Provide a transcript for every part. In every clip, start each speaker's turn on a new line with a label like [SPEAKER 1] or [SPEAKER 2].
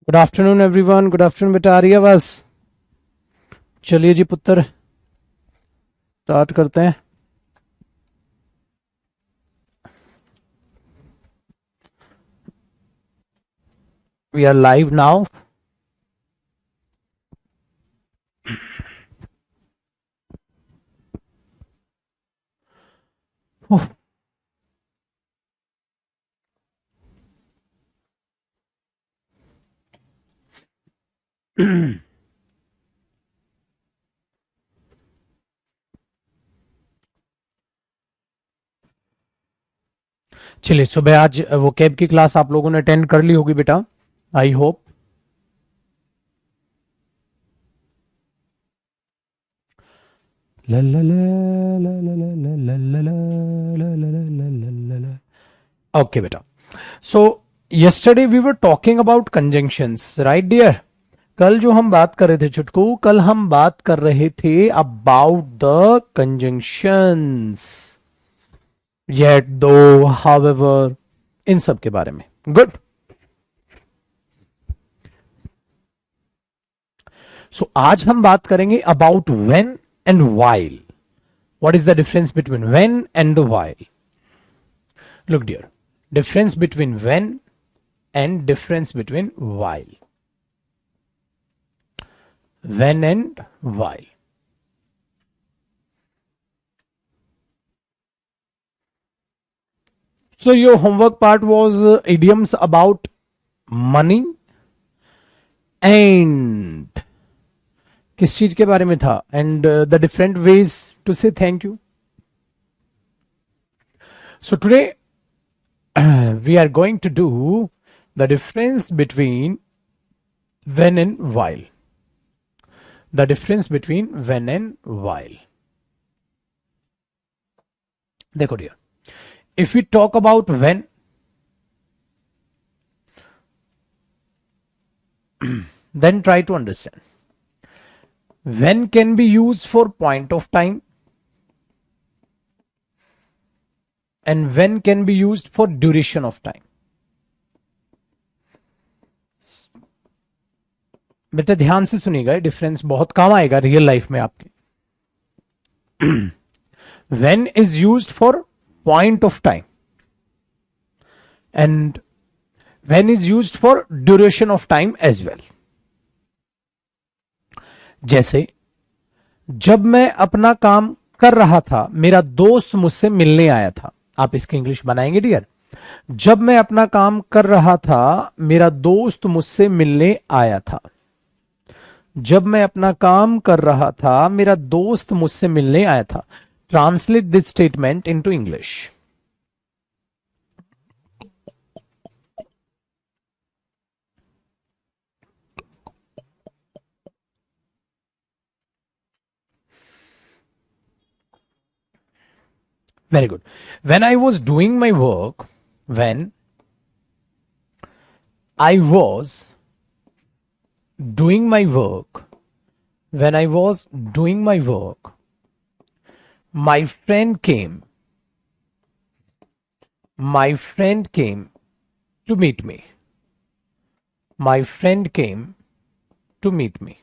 [SPEAKER 1] Good afternoon everyone. Good afternoon बेटा, आ रही है आवाज? चलिए जी पुत्र, स्टार्ट करते हैं। We are live now. चलिए, सुबह आज वो कैब की क्लास आप लोगों ने अटेंड कर ली होगी बेटा, आई होप। ओके बेटा, so yesterday we were talking about conjunctions, right dear? कल जो हम बात कर रहे थे छुटकू, कल हम बात कर रहे थे अबाउट द कंजंक्शंस, येट, दो, हाउएवर, इन सब के बारे में। गुड। सो आज हम बात करेंगे about when and while. What is the difference between when and the while? Look dear, difference between when and difference between while. When and while. So your homework part was idioms about money and किस चीज के बारे में था? And the different ways to say thank you. So today we are going to do the difference between when and while. The difference between when and while. देखो dear, if we talk about when, then try to understand. When can be used for point of time and when can be used for duration of time. बेटा ध्यान से सुनिएगा, difference बहुत काम आएगा real life में आपके। when is used for point of time and when is used for duration of time as well. जैसे जब मैं अपना काम कर रहा था, मेरा दोस्त मुझसे मिलने आया था। आप इसकी इंग्लिश बनाएंगे डियर? जब मैं अपना काम कर रहा था, मेरा दोस्त मुझसे मिलने आया था। जब मैं अपना काम कर रहा था, मेरा दोस्त मुझसे मिलने आया था। Translate this statement into English. Very good. When I was doing my work, when I was doing my work, when I was doing my work, my friend came. My friend came to meet me. My friend came to meet me.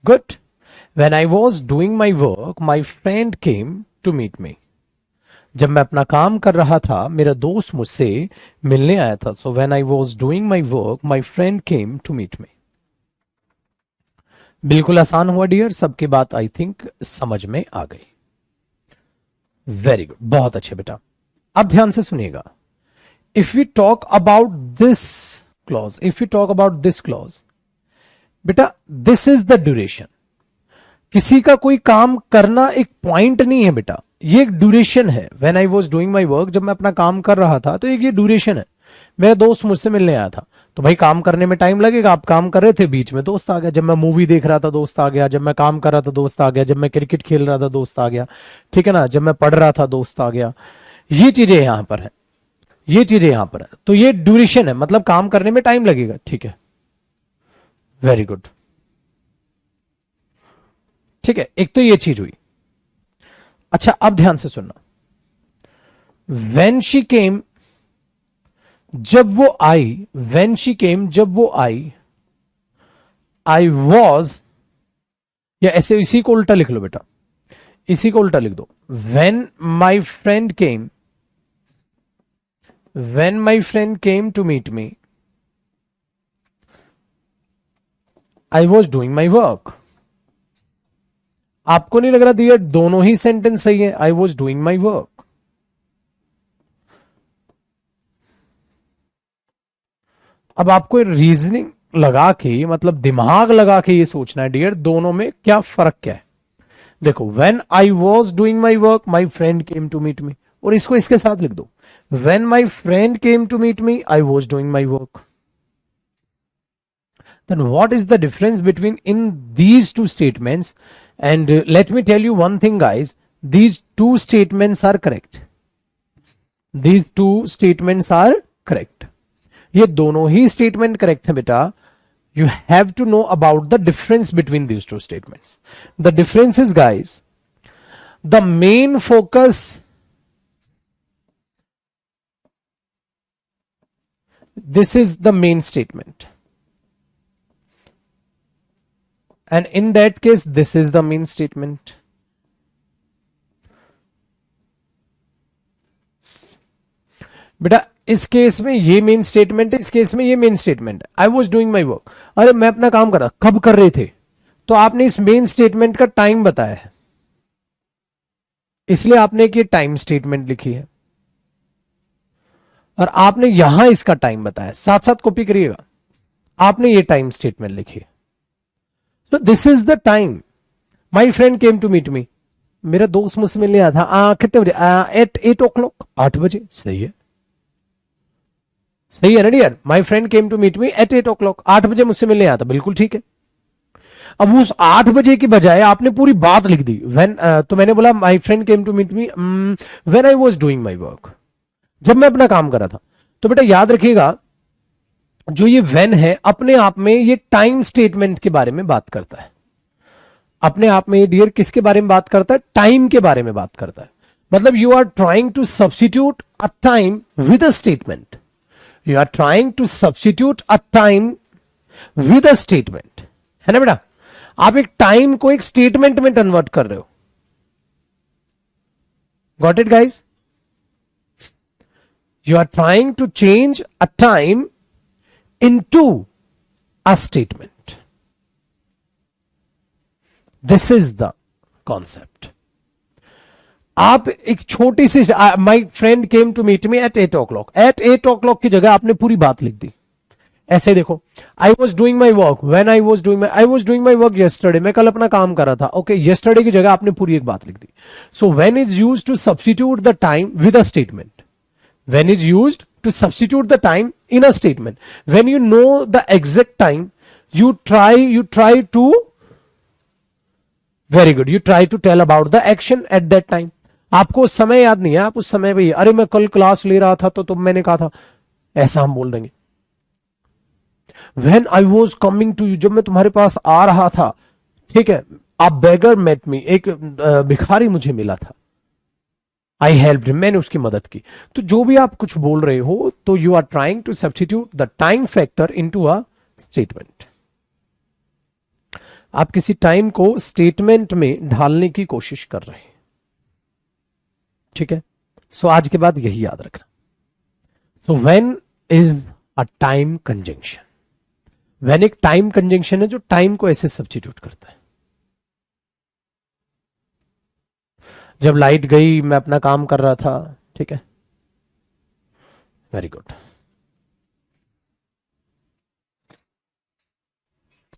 [SPEAKER 1] Good. When I was doing my work, my friend came to meet me. जब मैं अपना काम कर रहा था, मेरा दोस्त मुझसे मिलने आया था। So when I was doing my work, my friend came to meet me. बिल्कुल आसान हुआ डियर, सबकी बात आई थिंक समझ में आ गई। वेरी गुड, बहुत अच्छे बेटा। अब ध्यान से सुनिएगा। If we talk about this clause, if you talk about this clause, बेटा दिस इज द ड्यूरेशन। किसी का कोई काम करना एक पॉइंट नहीं है बेटा, ये एक ड्यूरेशन है। When I was doing my work, जब मैं अपना काम कर रहा था, तो एक ये ड्यूरेशन है। मेरा दोस्त मुझसे मिलने आया था, तो भाई काम करने में टाइम लगेगा। आप काम कर रहे थे, बीच में दोस्त आ गया। जब मैं मूवी देख रहा था, दोस्त आ गया। जब मैं काम कर रहा था, दोस्त आ गया। जब मैं क्रिकेट खेल रहा था, दोस्त आ गया। ठीक है ना? जब मैं पढ़ रहा था, दोस्त आ गया। ये चीजें यहां पर है, ये चीजें यहां पर है। तो ये ड्यूरेशन है, मतलब काम करने में टाइम लगेगा। ठीक है, वेरी गुड। ठीक है, एक तो ये चीज हुई। अच्छा, अब ध्यान से सुनना। When she came, जब वो आई, वेन शी केम, जब वो आई, आई वॉज, या ऐसे इसी को उल्टा लिख लो बेटा, इसी को उल्टा लिख दो, when my friend came, when my friend came to meet me, I was doing my work. आपको नहीं लग रहा दिया दोनों ही सेंटेंस सही है, आई वॉज डूइंग माई वर्क। अब आपको रीजनिंग लगा के, मतलब दिमाग लगा के ये सोचना है डियर, दोनों में क्या फर्क क्या है। देखो, when I was doing my work, my friend came to meet me, और इसको इसके साथ लिख दो, when my friend came to meet me, I was doing my work. Then what is the difference between in these two statements? And let me tell you one thing guys, these two statements are correct, these two statements are correct, ये दोनों ही statement correct है बेटा। You have to know about the difference between these two statements. The difference is guys, the main focus, this is the main statement, and in that case this is the main statement. बेटा इस case में ये main statement है, इस case में ये main statement है, आई was doing my work. अरे मैं अपना काम कर रहा, कब कर रहे थे, तो आपने इस मेन स्टेटमेंट का टाइम बताया है, इसलिए आपने एक ये टाइम स्टेटमेंट लिखी है, और आपने यहां इसका टाइम बताया, साथ साथ कॉपी करिएगा, आपने ये टाइम स्टेटमेंट लिखी है। तो this is the time, my friend came to meet me, मेरा दोस्त मुझसे मिलने आया था कितने बजे, एट 8 o'clock, 8 बजे। सही है, सही है ना dear, my friend came to meet me at 8 o'clock, 8 बजे मुझसे मिलने आया था, बिल्कुल ठीक है। अब उस 8 बजे की बजाय आपने पूरी बात लिख दी, व्हेन, तो मैंने बोला my friend came to meet me when I was doing my work, जब मैं अपना काम कर रहा था। तो बेटा याद रखिएगा, जो ये व्हेन है अपने आप में ये टाइम स्टेटमेंट के बारे में बात करता है, अपने आप में ये डियर किसके बारे में बात करता है, टाइम के बारे में बात करता है। मतलब you are trying to substitute a time with a statement, you are trying to substitute a time with a statement, है ना बेटा। आप एक टाइम को एक स्टेटमेंट में कन्वर्ट कर रहे हो, got it guys. You are trying to change a time into a statement, this is the concept. आप एक छोटी सी, my friend came to meet me at 8 o'clock, at 8 o'clock की जगह आपने पूरी बात लिख दी। ऐसे देखो, आई was doing my work when I was doing my work yesterday, मैं कल अपना काम कर रहा था। ओके, यस्टरडे की जगह आपने पूरी एक बात लिख दी। So when is used to substitute the time with a statement, when is used to substitute the time in a statement, when you know the exact time, you try to, very good, you try to tell about the action at that time। आपको समय याद नहीं है, आप उस समय पे अरे मैं कल क्लास ले रहा था तो मैंने कहा था, ऐसा हम बोल देंगे। when I was coming to you, जब मैं तुम्हारे पास आ रहा था, ठीक है, a beggar met me, एक भिखारी मुझे मिला था, आई हेल्प, मैंने उसकी मदद की। तो जो भी आप कुछ बोल रहे हो, तो you are trying to substitute the time factor into a statement. आप किसी टाइम को स्टेटमेंट में ढालने की कोशिश कर रहे हैं, ठीक है। सो आज के बाद यही याद रखना। सो when is a time conjunction, when एक टाइम कंजंक्शन है जो टाइम को ऐसे सब्स्टिट्यूट करता है। जब लाइट गई, मैं अपना काम कर रहा था, ठीक है, वेरी गुड,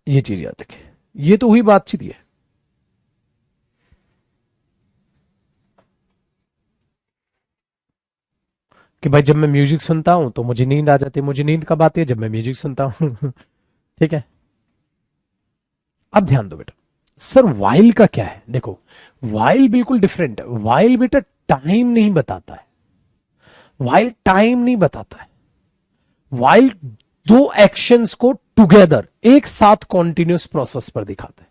[SPEAKER 1] ये चीज याद रखिए, ये तो हुई बातचीत है। कि भाई जब मैं म्यूजिक सुनता हूं तो मुझे नींद आ जाती है, मुझे नींद कब आती है, जब मैं म्यूजिक सुनता हूं ठीक है। अब ध्यान दो बेटा, सर वाइल का क्या है, देखो वाइल बिल्कुल डिफरेंट है। वाइल बेटा टाइम नहीं बताता है, वाइल टाइम नहीं बताता है, वाइल दो एक्शंस को टुगेदर एक साथ कॉन्टिन्यूस प्रोसेस पर दिखाता है।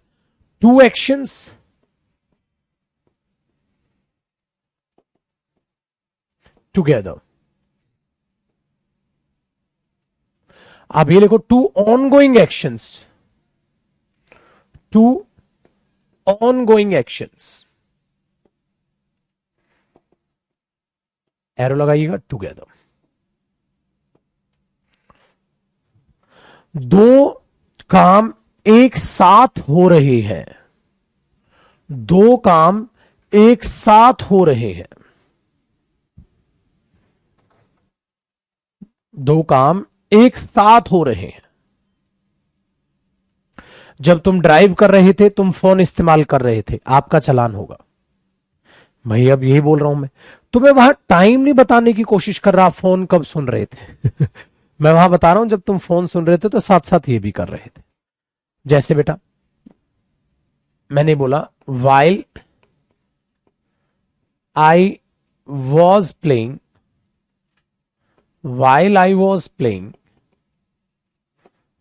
[SPEAKER 1] टू एक्शंस टुगेदर, आप ये लिखो, two ongoing actions, two ongoing actions, arrow लगाइएगा, टुगेदर। दो काम एक साथ हो रहे हैं, दो काम एक साथ हो रहे हैं, दो काम एक साथ हो रहे हैं। जब तुम ड्राइव कर रहे थे, तुम फोन इस्तेमाल कर रहे थे, आपका चालान होगा। भाई अब यही बोल रहा हूं मैं, तुम्हें वहां टाइम नहीं बताने की कोशिश कर रहा, फोन कब सुन रहे थे। मैं वहां बता रहा हूं जब तुम फोन सुन रहे थे तो साथ साथ ये भी कर रहे थे। जैसे बेटा मैंने बोला, while I was playing, while I was playing,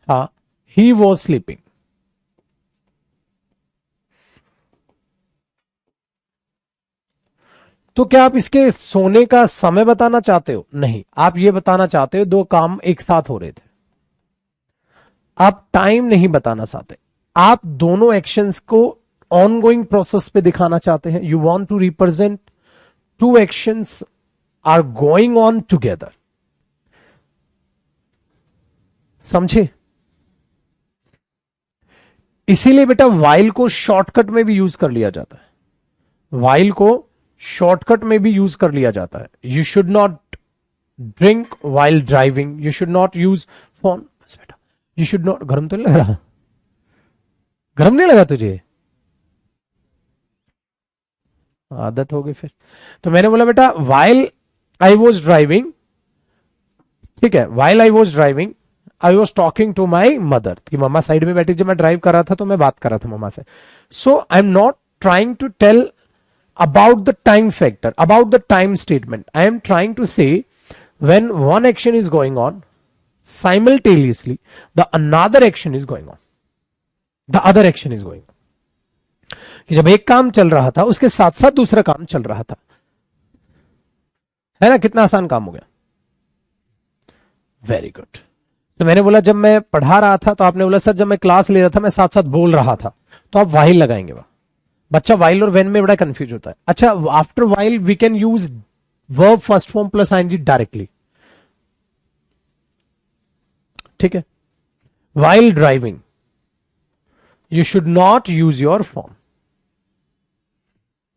[SPEAKER 1] हाँ, ही वॉज स्लीपिंग। तो क्या आप इसके सोने का समय बताना चाहते हो? नहीं, आप ये बताना चाहते हो दो काम एक साथ हो रहे थे। आप टाइम नहीं बताना चाहते, आप दोनों एक्शंस को ऑनगोइंग प्रोसेस पे दिखाना चाहते हैं। You want to represent two actions are going on together. समझे? इसीलिए बेटा वाइल को शॉर्टकट में भी यूज कर लिया जाता है, वाइल को शॉर्टकट में भी यूज कर लिया जाता है। You should not drink while driving, you should not use phone. बस बेटा, यू शुड नॉट, गर्म तो नहीं लग रहा? गर्म नहीं लगा तुझे? आदत हो गई फिर। तो मैंने बोला बेटा वाइल आई वॉज ड्राइविंग, ठीक है, while I was driving I was talking to my mother, कि मम्मा साइड में बैठी, जब मैं ड्राइव कर रहा था तो मैं बात कर रहा था मम्मा से। So I am not trying to tell about the time factor, about the time statement. I am trying to say when one action is going on, simultaneously the another action is going on, the other action is going on. कि जब एक काम चल रहा था उसके साथ साथ दूसरा काम चल रहा था, है ना? कितना आसान काम हो गया। Very good. तो मैंने बोला जब मैं पढ़ा रहा था तो आपने बोला सर जब मैं क्लास ले रहा था मैं साथ साथ बोल रहा था, तो आप वाइल लगाएंगे। वहां बच्चा वाइल और वेन में बड़ा कंफ्यूज होता है। अच्छा, after while we can use verb first form plus ING directly, ठीक है। While driving you should not use your phone.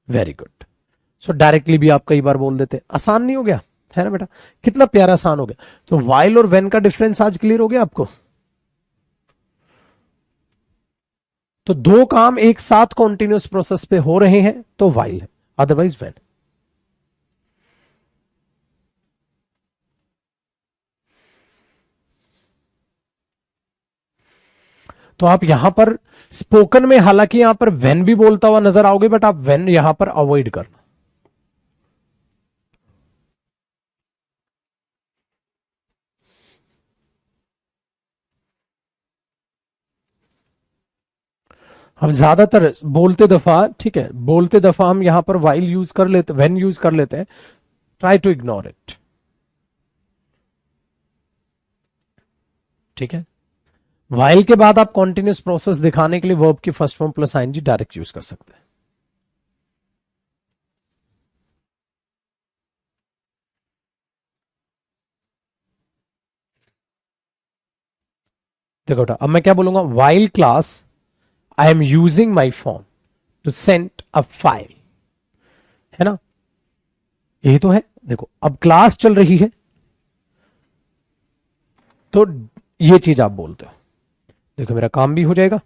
[SPEAKER 1] Very good. So directly भी आप कई बार बोल देते। आसान नहीं हो गया? है ना बेटा, कितना प्यारा आसान हो गया। तो वाइल और वेन का डिफरेंस आज क्लियर हो गया आपको? तो दो काम एक साथ कॉन्टिन्यूस प्रोसेस पे हो रहे हैं तो वाइल है, अदरवाइज वेन। तो आप यहां पर स्पोकन में हालांकि यहां पर वेन भी बोलता हुआ नजर आओगे, बट आप वेन यहां पर अवॉइड करना। हम ज्यादातर बोलते दफा, ठीक है, बोलते दफा हम यहां पर वाइल यूज कर लेते, वेन यूज कर लेते हैं। ट्राई टू इग्नोर इट, ठीक है। वाइल के बाद आप कॉन्टिन्यूस प्रोसेस दिखाने के लिए वर्ब की first form plus ING direct use कर सकते हैं। देखो बेटा, अब मैं क्या बोलूंगा, while class I am using my phone to send a file, है ना? यही तो है। देखो अब क्लास चल रही है तो ये चीज आप बोलते हो। देखो मेरा काम भी हो जाएगा।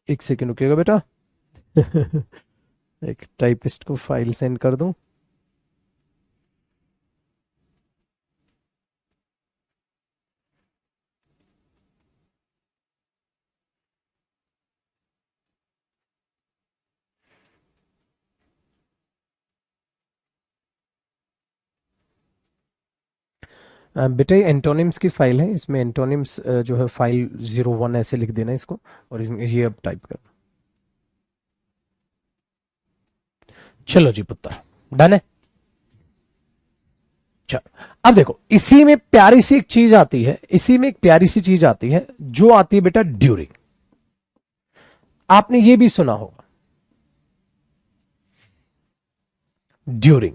[SPEAKER 1] एक सेकेंड रुकिएगा बेटा। एक टाइपिस्ट को फाइल सेंड कर दूं। बेटा ये एंटोनिम्स की फाइल है, इसमें एंटोनिम्स जो है फाइल 01 ऐसे लिख देना इसको, और इसमें ये अब टाइप करना। चलो जी पुत्र, डन है। चलो अब देखो, इसी में प्यारी सी एक चीज आती है, इसी में एक प्यारी सी चीज आती है जो आती है बेटा ड्यूरिंग। आपने ये भी सुना होगा ड्यूरिंग,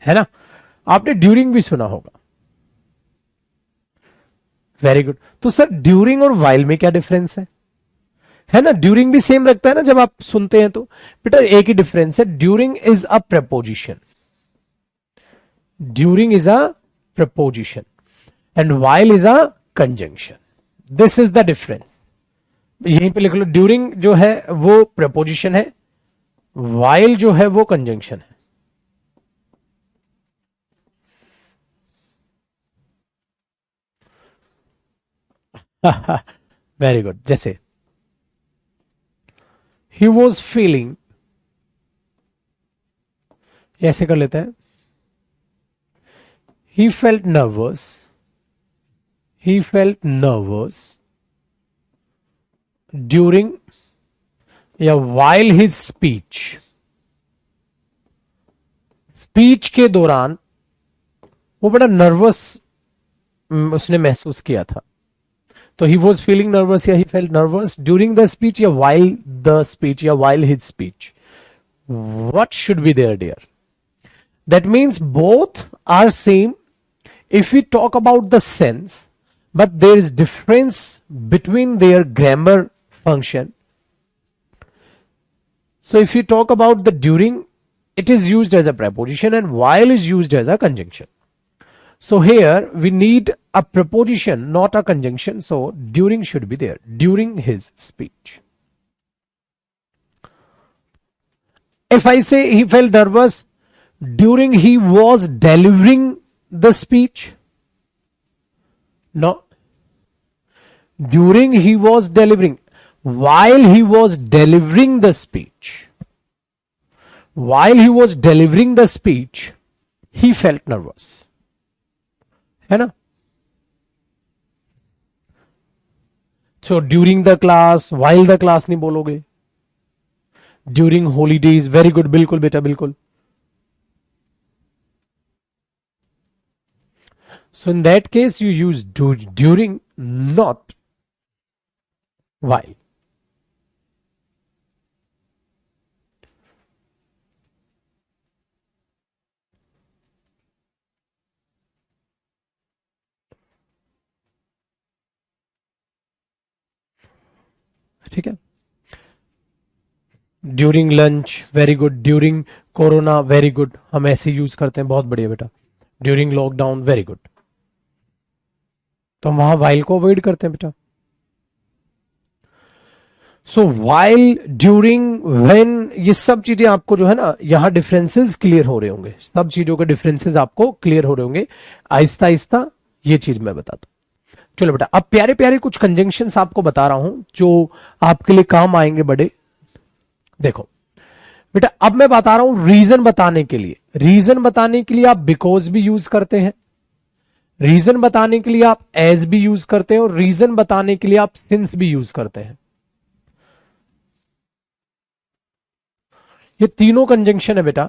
[SPEAKER 1] है ना, आपने ड्यूरिंग भी सुना होगा। Very good. तो सर ड्यूरिंग और वाइल में क्या डिफरेंस है ना, ड्यूरिंग भी सेम रखता है ना जब आप सुनते हैं तो। बेटा एक ही डिफरेंस है, during is a preposition, during is a preposition and while is a conjunction. This is the difference. यहीं पे लिख लो, ड्यूरिंग जो है वो प्रपोजिशन है, वाइल जो है वो कंजंक्शन है। Very good. जैसे ही वॉज फीलिंग, ऐसे कर लेते हैं, he felt nervous, he felt nervous during या वाइल हिज स्पीच, स्पीच के दौरान वो बड़ा नर्वस उसने महसूस किया था। तो ही वॉज फीलिंग नर्वस या he felt nervous during the speech या वाइल द स्पीच या while his speech. What should be there, dear? That means both are same if we talk about the sense, but there is difference between their grammar function. So if you talk about the during, it is used as a preposition and while is used as a conjunction. So here we need a preposition, not a conjunction. So during should be there, during his speech. If I say he felt nervous during he was delivering the speech, no, during he was delivering, while he was delivering the speech, while he was delivering the speech he felt nervous, है ना। So during the class, while the class नहीं बोलोगे, during holidays, very good, बिल्कुल बेटा बिल्कुल। So in that case you use during, not while. ठीक है, during lunch, very good, during corona, very good, हम ऐसे यूज करते हैं, बहुत बढ़िया बेटा। During lockdown, very good. तो हम वहां वाइल को अवॉइड करते हैं बेटा। सो वाइल, ड्यूरिंग, व्हेन, ये सब चीजें आपको जो है ना यहां डिफरेंसेस क्लियर हो रहे होंगे, सब चीजों के डिफरेंसेस आपको क्लियर हो रहे होंगे आहिस्ता आहिस्ता, ये चीज मैं बताता हूं। चलो बेटा, अब प्यारे प्यारे कुछ कंजंक्शंस आपको बता रहा हूं जो आपके लिए काम आएंगे बड़े। देखो बेटा, अब मैं बता रहा हूं रीजन बताने के लिए, रीजन बताने के लिए आप बिकॉज भी यूज करते हैं, रीजन बताने के लिए आप एज भी यूज करते हैं, और रीजन बताने के लिए आप सिंस भी यूज करते हैं। ये तीनों कंजंक्शन है बेटा।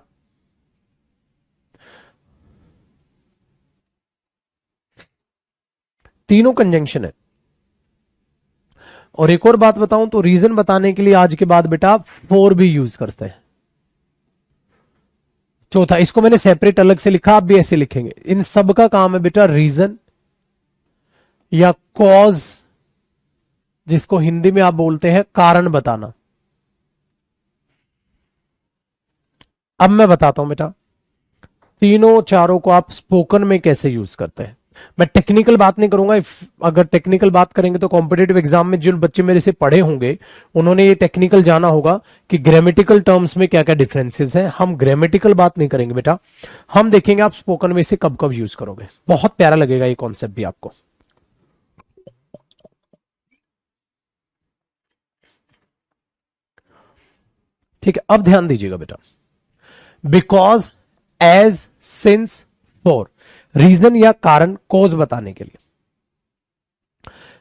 [SPEAKER 1] तीनों कंजंक्शन है। और एक और बात बताऊं तो रीजन बताने के लिए आज के बाद बेटा आप फॉर भी यूज करते हैं। चौथा, इसको मैंने सेपरेट अलग से लिखा, आप भी ऐसे लिखेंगे। इन सब का काम है बेटा रीजन या कॉज, जिसको हिंदी में आप बोलते हैं कारण बताना। अब मैं बताता हूं बेटा तीनों चारों को आप स्पोकन में कैसे यूज करते हैं। मैं टेक्निकल बात नहीं करूंगा, अगर टेक्निकल बात करेंगे तो कॉम्पिटेटिव एग्जाम में जिन बच्चे मेरे से पढ़े होंगे उन्होंने ये टेक्निकल जाना होगा कि ग्रामेटिकल टर्म्स में क्या क्या डिफरेंसेस हैं। हम ग्रामेटिकल बात नहीं करेंगे बेटा, हम देखेंगे आप स्पोकन में से कब कब यूज करोगे। बहुत प्यारा लगेगा ये कॉन्सेप्ट भी आपको। ठीक है, अब ध्यान दीजिएगा बेटा, because, as, since, for, reason या कारण, कॉज बताने के लिए।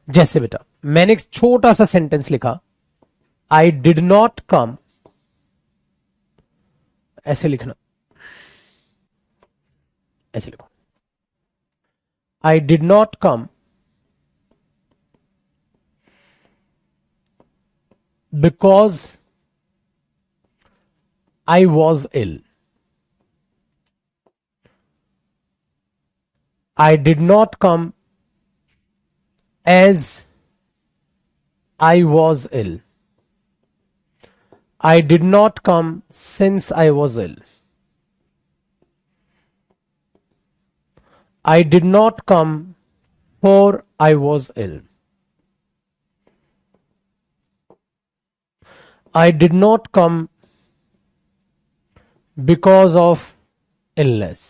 [SPEAKER 1] जैसे बेटा मैंने एक छोटा सा सेंटेंस लिखा, आई डिड नॉट कम, ऐसे लिखना, ऐसे लिखो, I did not come because I was ill, I did not come as I was ill, I did not come since I was ill. I did not come for I was ill. I did not come because of illness.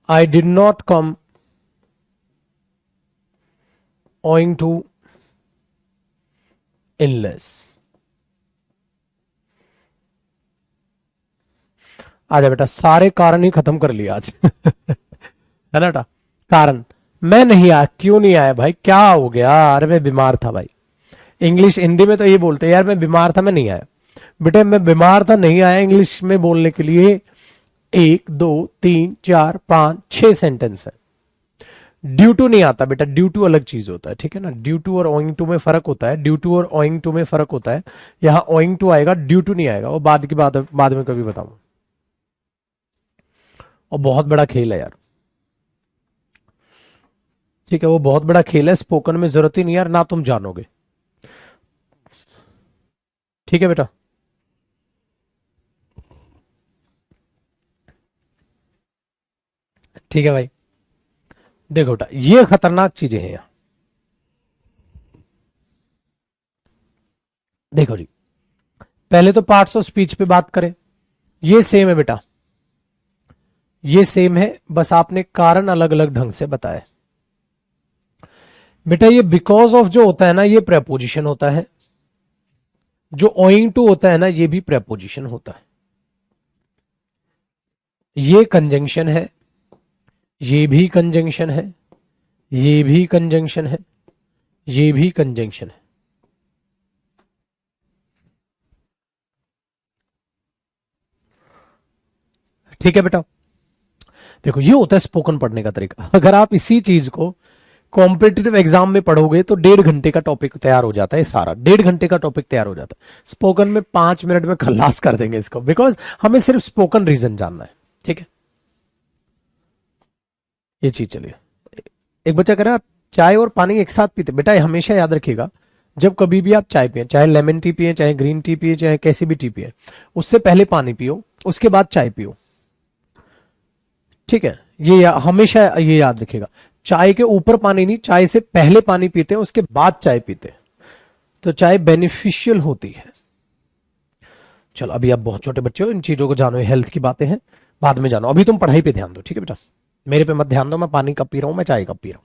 [SPEAKER 1] I did not come owing to illness. आजा बेटा, सारे कारण ही खत्म कर लिया आज है ना बेटा। कारण, मैं नहीं आया, क्यों नहीं आया भाई, क्या हो गया, अरे मैं बीमार था भाई। इंग्लिश हिंदी में तो ये बोलते हैं यार मैं बीमार था मैं नहीं आया। बेटे मैं बीमार था नहीं आया, इंग्लिश में बोलने के लिए 1 2 3 4 5 6 सेंटेंस है। ड्यू टू नहीं आता बेटा, ड्यू टू अलग चीज होता है, ठीक है ना। ड्यू टू और ओइंग टू में फर्क होता है, ड्यू टू और ओइंग टू में फर्क होता है। यहां ओइंग टू आएगा, ड्यू टू नहीं आएगा, वो बाद की बात, बाद में कभी बताऊं। और बहुत बड़ा खेल है यार, ठीक है, वो बहुत बड़ा खेल है, स्पोकन में जरूरत ही नहीं यार, ना तुम जानोगे, ठीक है बेटा। ठीक है भाई, देखो बेटा ये खतरनाक चीजें हैं यहां। देखो जी, पहले तो पार्ट्स ऑफ स्पीच पे बात करें, ये सेम है बेटा, ये सेम है, बस आपने कारण अलग अलग ढंग से बताया। बेटा ये बिकॉज ऑफ जो होता है ना, ये प्रेपोजिशन होता है, जो ओइंग टू होता है ना, ये भी प्रेपोजिशन होता है। ये कंजंक्शन है, ये भी कंजंक्शन है, ये भी कंजंक्शन है, ये भी कंजंक्शन है। ठीक है बेटा, देखो ये होता है स्पोकन पढ़ने का तरीका। अगर आप इसी चीज को कॉम्पिटिटिव एग्जाम में पढ़ोगे तो 1.5 घंटे का टॉपिक तैयार हो जाता है, सारा 1.5 घंटे का टॉपिक तैयार हो जाता है। स्पोकन में 5 मिनट में खल्लास कर देंगे इसको, बिकॉज हमें सिर्फ स्पोकन रीजन जानना है, ठीक है। ये चीज चलिए, एक बच्चा कह रहा है चाय और पानी एक साथ पीते, बेटा हमेशा याद रखिएगा, जब कभी भी आप चाय पिए, चाहे लेमन टी पिए, चाहे ग्रीन टी पिए, चाहे कैसी भी टी पिए, उससे पहले पानी पियो, उसके बाद चाय पियो, ठीक है। ये हमेशा ये याद रखिएगा, चाय के ऊपर पानी नहीं, चाय से पहले पानी पीते हैं, उसके बाद चाय पीते हैं, तो चाय बेनिफिशियल होती है। चलो अभी आप बहुत छोटे बच्चे हो, इन चीजों को जानो, हेल्थ की बातें हैं, बाद में जानो, अभी तुम पढ़ाई पे ध्यान दो, ठीक है बेटा, मेरे पे मत ध्यान दो, मैं पानी कब पी रहा हूं, मैं चाय कब पी रहा हूं।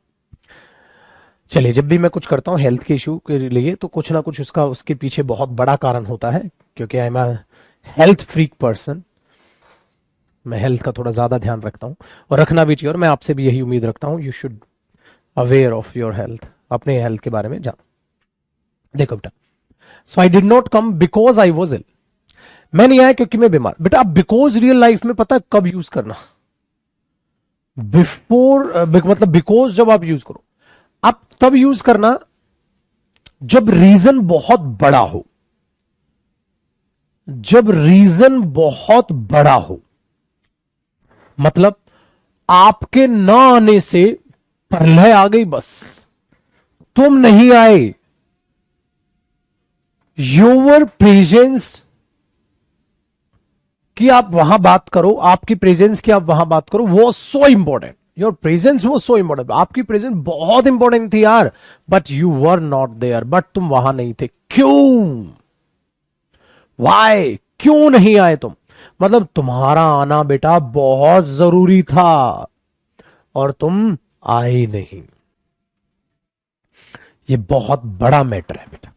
[SPEAKER 1] चलिए, जब भी मैं कुछ करता हूं हेल्थ के इशू के लिए, तो कुछ ना कुछ उसका उसके पीछे बहुत बड़ा कारण होता है, क्योंकि I am a health freak person, मैं हेल्थ का थोड़ा ज्यादा ध्यान रखता हूं, और रखना भी चाहिए, और मैं आपसे भी यही उम्मीद रखता हूं, you should aware of your health, अपने हेल्थ के बारे में जानो। देखो बेटा, so I did not come because I was ill, मैं नहीं आया क्योंकि मैं बीमार। बेटा आप बिकॉज रियल लाइफ में पता है कब यूज करना, बिफोर, मतलब बिकॉज जब आप यूज करो, आप तब यूज करना जब रीजन बहुत बड़ा हो, जब रीजन बहुत बड़ा हो, मतलब आपके ना आने से प्रलय आ गई, बस तुम नहीं आए, योर प्रेजेंस की आप वहां बात करो, आपकी प्रेजेंस की आप वहां बात करो, वो सो इंपॉर्टेंट, योर प्रेजेंस वो सो इंपॉर्टेंट, आपकी प्रेजेंस बहुत इंपॉर्टेंट थी यार, but you were not there, but तुम वहां नहीं थे, क्यों, वाई, क्यों नहीं आए तुम, मतलब तुम्हारा आना बेटा बहुत जरूरी था और तुम आए नहीं। ये बहुत बड़ा मैटर है बेटा।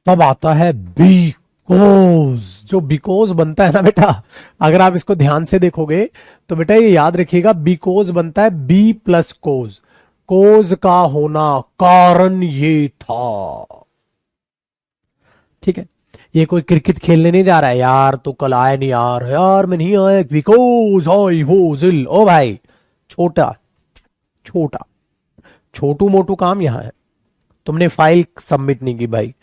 [SPEAKER 1] तब आता है बिकॉज, जो बिकॉज बनता है ना बेटा, अगर आप इसको ध्यान से देखोगे तो बेटा ये याद रखिएगा, बिकॉज बनता है बी प्लस कोज, कोज का होना, कारण ये था, ठीक है। ये कोई क्रिकेट खेलने नहीं जा रहा है यार, तो कल आया नहीं यार, यार मैं नहीं आया बिकॉज आई वाज इल। ओ भाई, छोटा छोटा छोटू मोटू काम यहाँ है। तुमने फाइल सबमिट नहीं की भाई,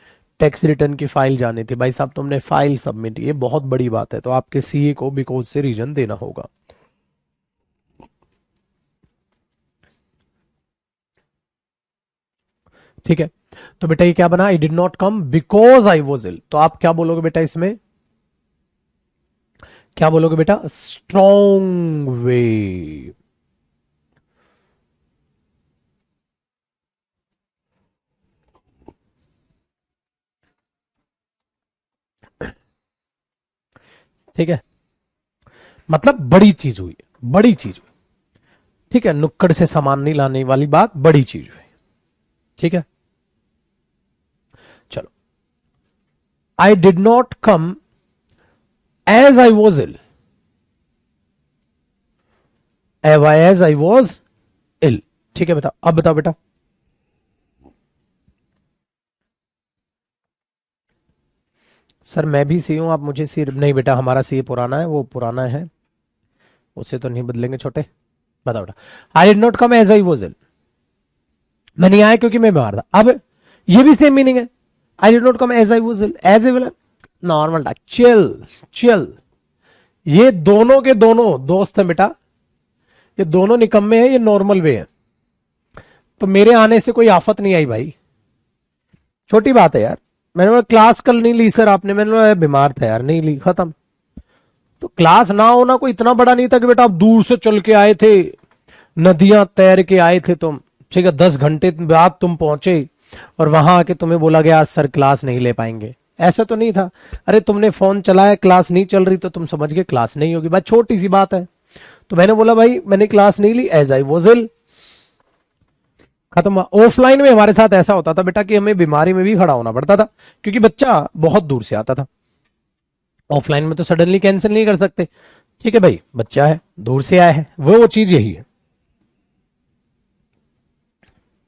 [SPEAKER 1] टैक्स रिटर्न की फाइल जानी थी भाई साहब, तुमने फाइल सबमिट, ये बहुत बड़ी बात है, तो आपके सीए को बिकॉज से रीजन देना होगा। ठीक है, तो बेटा ये क्या बना, I did not come because I was ill, तो आप क्या बोलोगे बेटा इसमें, क्या बोलोगे बेटा, स्ट्रॉन्ग वे। ठीक है, मतलब बड़ी चीज हुई, बड़ी चीज हुई। ठीक है, नुक्कड़ से सामान नहीं लाने वाली बात, बड़ी चीज हुई। ठीक है, चलो, I did not come as I was ill, as I was ill. ठीक है बेटा, अब बताओ बेटा, सर मैं भी सी हूं, आप मुझे सी नहीं बेटा, हमारा सी पुराना है, वो पुराना है, उसे तो नहीं बदलेंगे छोटे। बताओ बेटा, I did not come as I was ill, मैं नहीं आया क्योंकि मैं बीमार था। अब ये भी सेम मीनिंग है, I did not come as I was ill, as a villain, normal था, चिल चिल। ये दोनों के दोनों दोस्त हैं बेटा, ये दोनों निकम्मे हैं, ये नॉर्मल वे है, तो मेरे आने से कोई आफत नहीं आई भाई, छोटी बात है यार। मैंने बोला क्लास कल नहीं ली सर आपने, मैंने बोला बीमार था यार, नहीं ली, खत्म। तो क्लास ना होना कोई इतना बड़ा नहीं था कि बेटा आप दूर से चल के आए थे, नदियां तैर के आए थे तुम, ठीक है, 10 घंटे बाद तुम पहुंचे और वहां आके तुम्हें बोला गया आज सर क्लास नहीं ले पाएंगे, ऐसा तो नहीं था। अरे तुमने फोन चलाया, क्लास नहीं चल रही, तो तुम समझ गए क्लास नहीं होगी, बात छोटी सी बात है। तो मैंने बोला भाई मैंने क्लास नहीं ली, एज आई वॉज इल, खत्म। ऑफलाइन में हमारे साथ ऐसा होता था बेटा कि हमें बीमारी में भी खड़ा होना पड़ता था, क्योंकि बच्चा बहुत दूर से आता था। ऑफलाइन में तो सडनली कैंसिल नहीं कर सकते, ठीक है भाई, बच्चा है दूर से आया है, वो चीज यही है।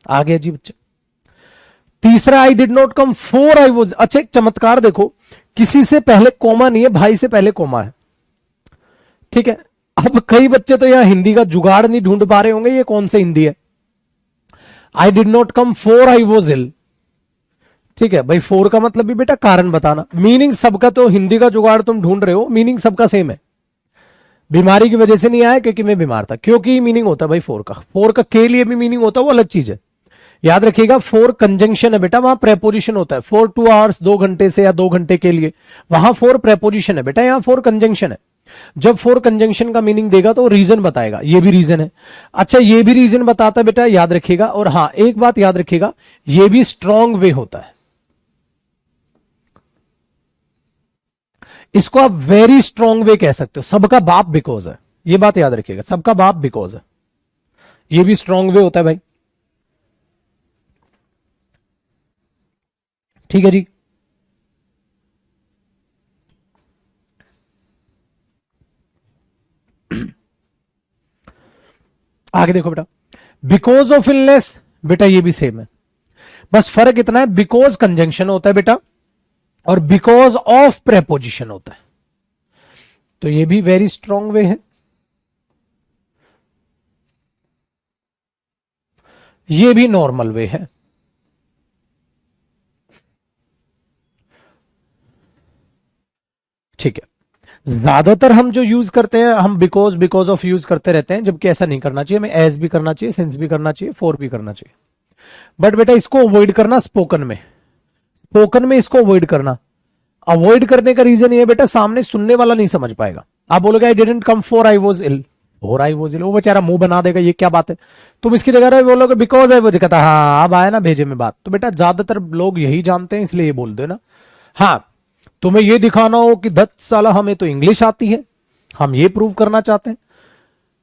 [SPEAKER 1] आ गया जी बच्चा। तीसरा, आई did not come for I was, अच्छा एक चमत्कार देखो, किसी से पहले कोमा नहीं है, भाई से पहले कोमा है। ठीक है, अब कई बच्चे तो यहां हिंदी का जुगाड़ नहीं ढूंढ पा रहे होंगे, ये कौन सी हिंदी है। I did not come for I was ill, ठीक है भाई, फोर का मतलब भी बेटा कारण बताना, मीनिंग सबका, तो हिंदी का जुगाड़ तुम ढूंढ रहे हो, मीनिंग सबका सेम है। बीमारी की वजह से नहीं आया क्योंकि मैं बीमार था, क्योंकि मीनिंग होता है भाई फोर का, फोर का के लिए भी मीनिंग होता है, वो अलग चीज है। याद रखिएगा, फोर कंजंक्शन है बेटा, वहां प्रेपोजिशन होता है, फोर 2 आवर्स 2 घंटे से या 2 घंटे के लिए, वहां फोर प्रेपोजिशन है बेटा, यहां फोर कंजंक्शन है। जब फोर कंजंक्शन का मीनिंग देगा तो रीजन बताएगा, ये भी रीजन है। अच्छा ये भी रीजन बताता है बेटा, याद रखिएगा। और हाँ एक बात याद रखिएगा, ये भी स्ट्रॉन्ग वे होता है, इसको आप वेरी स्ट्रॉन्ग वे कह सकते हो। सबका बाप बिकॉज है, ये बात याद रखिएगा, सबका बाप बिकॉज है, ये भी स्ट्रॉन्ग वे होता है भाई। ठीक है जी, आगे देखो बेटा, बिकॉज ऑफ इलनेस, बेटा ये भी सेम है, बस फर्क इतना है, बिकॉज कंजंक्शन होता है बेटा और बिकॉज ऑफ प्रेपोजिशन होता है, तो ये भी वेरी स्ट्रॉन्ग वे है, ये भी नॉर्मल वे है। ठीक है, ज्यादातर हम जो यूज करते हैं, हम बिकॉज बिकॉज ऑफ यूज करते रहते हैं, जबकि ऐसा नहीं करना चाहिए, हमें एज भी करना चाहिए, सिंस भी करना चाहिए, फोर भी करना चाहिए। बट बेटा इसको अवॉइड करना स्पोकन में, स्पोकन में इसको अवॉइड करना। अवॉइड करने का रीजन ये है बेटा, सामने सुनने वाला नहीं समझ पाएगा। आप बोलोगे I didn't come for I was ill, और आई वॉज इल, वो बेचारा मुंह बना देगा, ये क्या बात है। तुम इसकी जगह बोलोगे बिकॉज आई वॉज, कहता हाँ अब आया ना भेजे में बात। तो बेटा ज्यादातर लोग यही जानते हैं, इसलिए ये बोल दो ना। हाँ तुम्हें ये दिखाना हो कि 10 साल हमें तो इंग्लिश आती है, हम ये प्रूव करना चाहते हैं,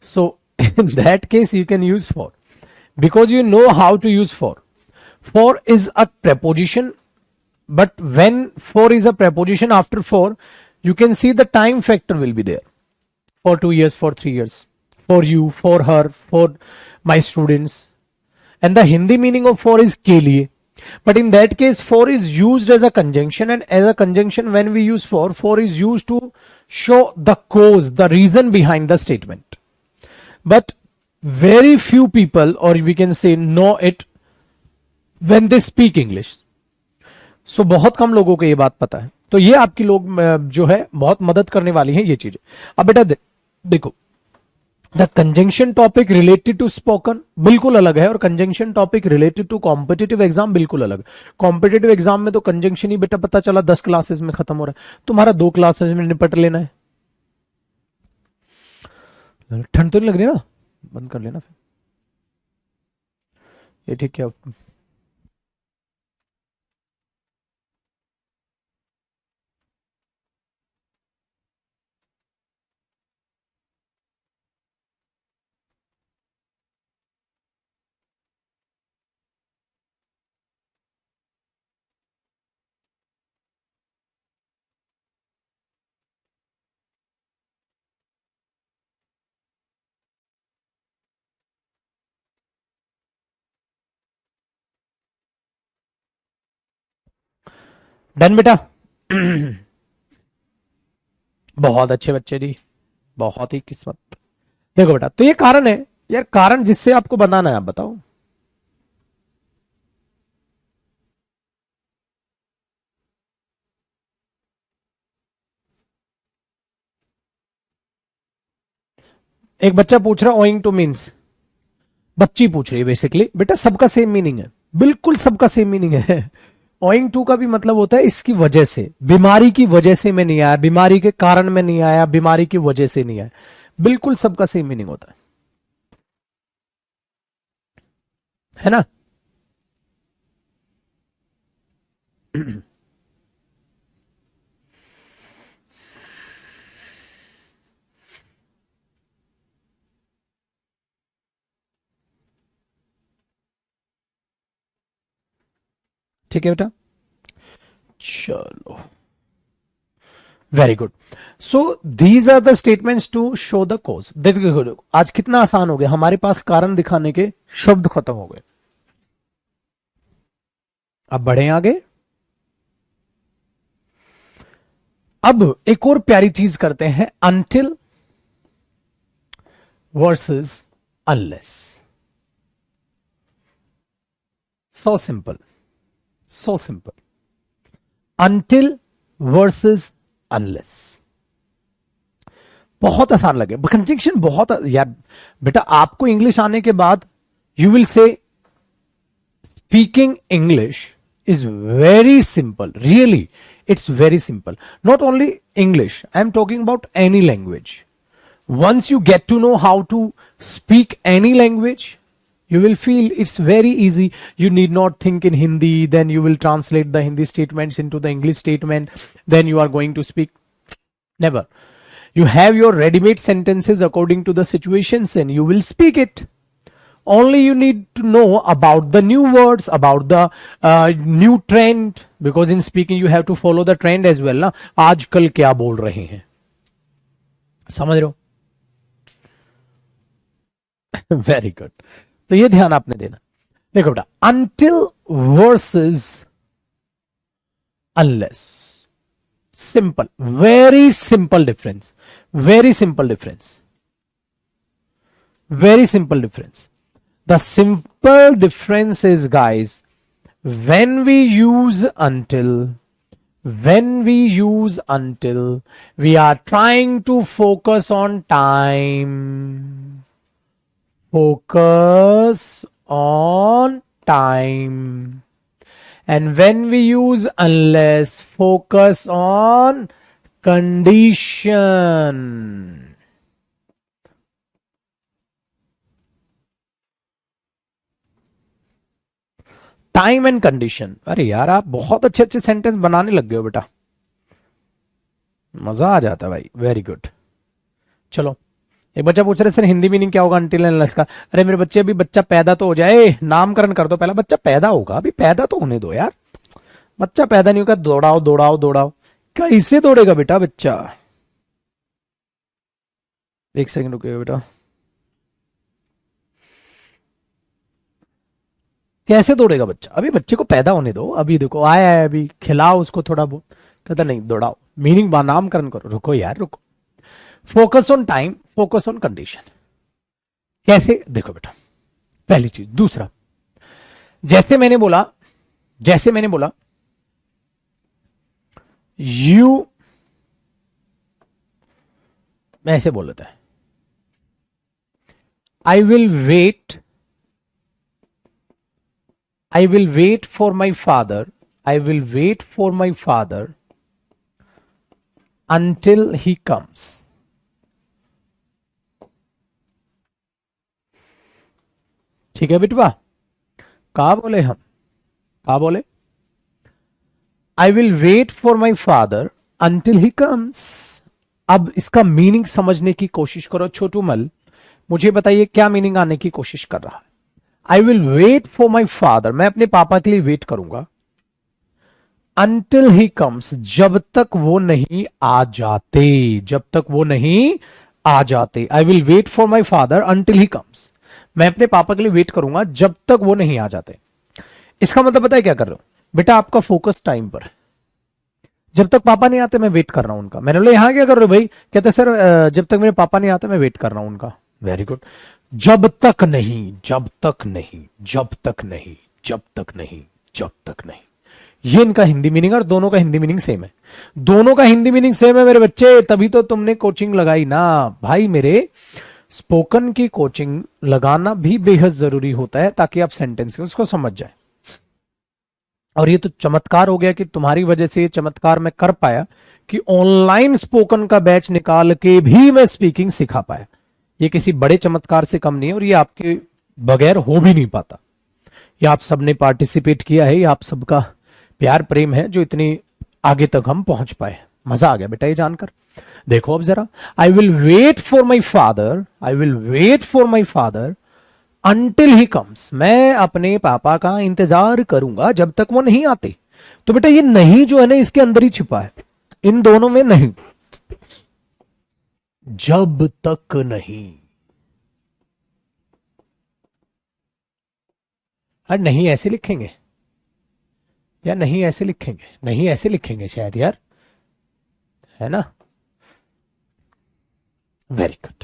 [SPEAKER 1] so in that case you can use for, because you know how to use for. For is a preposition, but when for is a preposition, after for you can see the time factor will be there, for 2 years, for 3 years, for you, for her, for my students, and the Hindi meaning of for is के लिए। But in that case, for is used as a conjunction, and as a conjunction, when we use for is used to show the cause, the reason behind the statement. But very few people, or we can say, know it when they speak English. So बहुत कम लोगों को ये बात पता है. तो ये आपकी लोग जो है बहुत मदद करने वाली है ये चीजें. अब बेटा देखो, the conjunction topic related to spoken बिल्कुल अलग है, और conjunction topic related to competitive exam बिल्कुल अलग. कॉम्पिटिटिव एग्जाम में तो कंजंक्शन ही बेटा पता चला 10 क्लासेस में खत्म हो रहा है, तुम्हारा 2 क्लासेस में निपट लेना है. ठंड तो नहीं लग रही ना, बंद कर लेना फिर. ये ठीक है. डन बेटा. बहुत अच्छे बच्चे जी, बहुत ही किस्मत. देखो बेटा, तो ये कारण है यार, कारण जिससे आपको बनाना है, आप बताओ. एक बच्चा पूछ रहा ओइंग टू मीन्स, बच्ची पूछ रही है बेसिकली. बेटा सबका सेम मीनिंग है, बिल्कुल सबका सेम मीनिंग है. ओइंग टू का भी मतलब होता है इसकी वजह से, बीमारी की वजह से मैं नहीं आया, बीमारी के कारण में नहीं आया, बीमारी की वजह से नहीं आया. बिल्कुल सबका सेम मीनिंग होता है ना. ठीक है बेटा, चलो very good. So these are the statements to show the cause. देखो आज कितना आसान हो गया, हमारे पास कारण दिखाने के शब्द खत्म हो गए. अब बढ़े आगे. अब एक और प्यारी चीज करते हैं, until versus unless. So simple, so simple. Until versus unless, बहुत आसान लगे. कंजंक्शन बहुत यार बेटा, आपको इंग्लिश आने के बाद you will say speaking English is very simple. Really, it's very simple. Not only English, I am talking about any language. Once you get to know how to speak any language, you will feel it's very easy. You need not think in Hindi, then you will translate the Hindi statements into the English statement, then you are going to speak. Never. You have your ready-made sentences according to the situations and you will speak it. Only you need to know about the new words, about the new trend, because in speaking you have to follow the trend as well ना. आजकल क्या बोल रहे हैं, समझ रहे हो. Very good. तो ये ध्यान आपने देना. देखो बेटा, until versus unless, simple, very simple difference, very simple difference, very simple difference. The simple difference is, guys, when we use until, we are trying to focus on time. Focus on time. And when we use unless, focus on condition. Time and condition. अरे यार आप बहुत अच्छे अच्छे sentence बनाने लग गए हो बेटा, मजा आ जाता है भाई. Very good. चलो, एक बच्चा पूछ रहे सर हिंदी मीनिंग क्या होगा अनटिल एंड अनलेस का. अरे मेरे बच्चे, अभी बच्चा पैदा तो हो जाए, नामकरण कर दो पहला. बच्चा पैदा होगा, अभी पैदा तो होने दो यार. बच्चा पैदा नहीं होगा, दौड़ाओ दौड़ाओ दौड़ाओ. कैसे दौड़ेगा बेटा बच्चा. एक सेकंड रुकिएगा बेटा. कैसे दौड़ेगा बच्चा? अभी बच्चे को पैदा होने दो, अभी देखो आया है, अभी खिलाओ उसको थोड़ा बहुत, कहता नहीं दौड़ाओ, मीनिंग बा नामकरण करो। रुको यार रुको, focus on time, focus on condition. कैसे? देखो बेटा, पहली चीज। दूसरा, जैसे मैंने बोला, जैसे मैंने बोला यू, ऐसे बोल लेता है, I will wait, I will wait for my father. I will wait for my father until he comes. ठीक है बिटवा, कहा बोले हम, कहा बोले? I will wait for my father until he comes. अब इसका मीनिंग समझने की कोशिश करो छोटू मल, मुझे बताइए क्या मीनिंग आने की कोशिश कर रहा है। I will wait for my father, मैं अपने पापा के लिए वेट करूंगा, अंटिल ही कम्स, जब तक वो नहीं आ जाते, जब तक वो नहीं आ जाते। I will wait for my father until he comes, मैं अपने पापा के लिए वेट करूंगा जब तक वो नहीं आ जाते। इसका मतलब पता है क्या कर रहे हो बेटा? आपका फोकस टाइम पर है, जब तक पापा नहीं आते मैं वेट कर रहा हूं उनका। मैंने बोला यहां क्या कर रहे हो भाई? कहते सर जब तक मेरे पापा नहीं आते मैं वेट कर रहा हूं उनका। Very good. जब तक नहीं, जब तक नहीं, जब तक नहीं, जब तक नहीं, जब तक नहीं, ये इनका हिंदी मीनिंग, और दोनों का हिंदी मीनिंग सेम है। दोनों का हिंदी मीनिंग सेम है मेरे बच्चे, तभी तो तुमने कोचिंग लगाई ना भाई मेरे। स्पोकन की कोचिंग लगाना भी बेहद जरूरी होता है ताकि आप सेंटेंस को समझ जाए। और ये तो चमत्कार हो गया कि तुम्हारी वजह से ये चमत्कार मैं कर पाया कि ऑनलाइन स्पोकन का बैच निकाल के भी मैं स्पीकिंग सिखा पाया। ये किसी बड़े चमत्कार से कम नहीं है, और ये आपके बगैर हो भी नहीं पाता। ये आप सबने पार्टिसिपेट किया है, ये आप सबका प्यार प्रेम है जो इतनी आगे तक हम पहुंच पाए। मजा आ गया बेटा ये जानकर। देखो अब जरा, I will wait for my father, I will wait for my father until he comes, मैं अपने पापा का इंतजार करूंगा जब तक वो नहीं आते। तो बेटा ये नहीं जो है ना इसके अंदर ही छिपा है, इन दोनों में नहीं, जब तक नहीं। अरे नहीं ऐसे लिखेंगे या नहीं ऐसे लिखेंगे? नहीं ऐसे लिखेंगे शायद यार, है ना? Very good.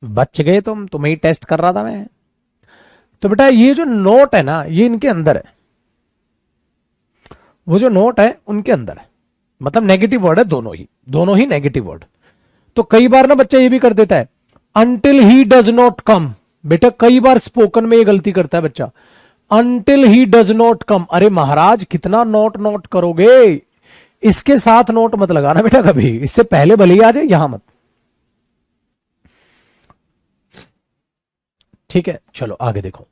[SPEAKER 1] बच गए तुम, तुम्हें ही टेस्ट कर रहा था मैं। तो बेटा ये जो नोट है ना ये इनके अंदर है, वो जो नोट है उनके अंदर है, मतलब नेगेटिव वर्ड है दोनों ही नेगेटिव वर्ड। तो कई बार ना बच्चा ये भी कर देता है until he does not come. बेटा कई बार स्पोकन में ये गलती करता है बच्चा, until he does not come. अरे महाराज कितना नोट नोट करोगे, इसके साथ नोट मत लगाना बेटा कभी, इससे पहले भले ही आ जाए, यहां मत। ठीक है चलो आगे देखो,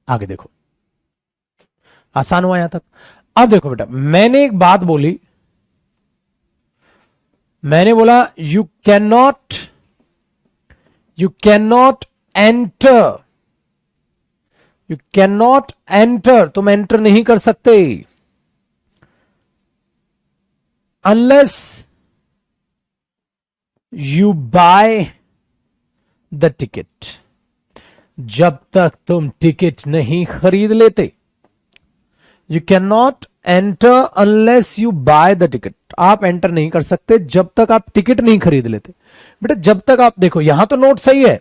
[SPEAKER 1] आगे देखो, आसान हुआ यहां तक। अब देखो बेटा, मैंने एक बात बोली, मैंने बोला you can not enter, you can not enter, तुम एंटर नहीं कर सकते unless you buy the ticket, जब तक तुम टिकट नहीं खरीद लेते। You can not enter unless you buy the ticket, आप एंटर नहीं कर सकते जब तक आप टिकट नहीं खरीद लेते। बेटा जब तक आप, देखो यहां तो नोट सही है,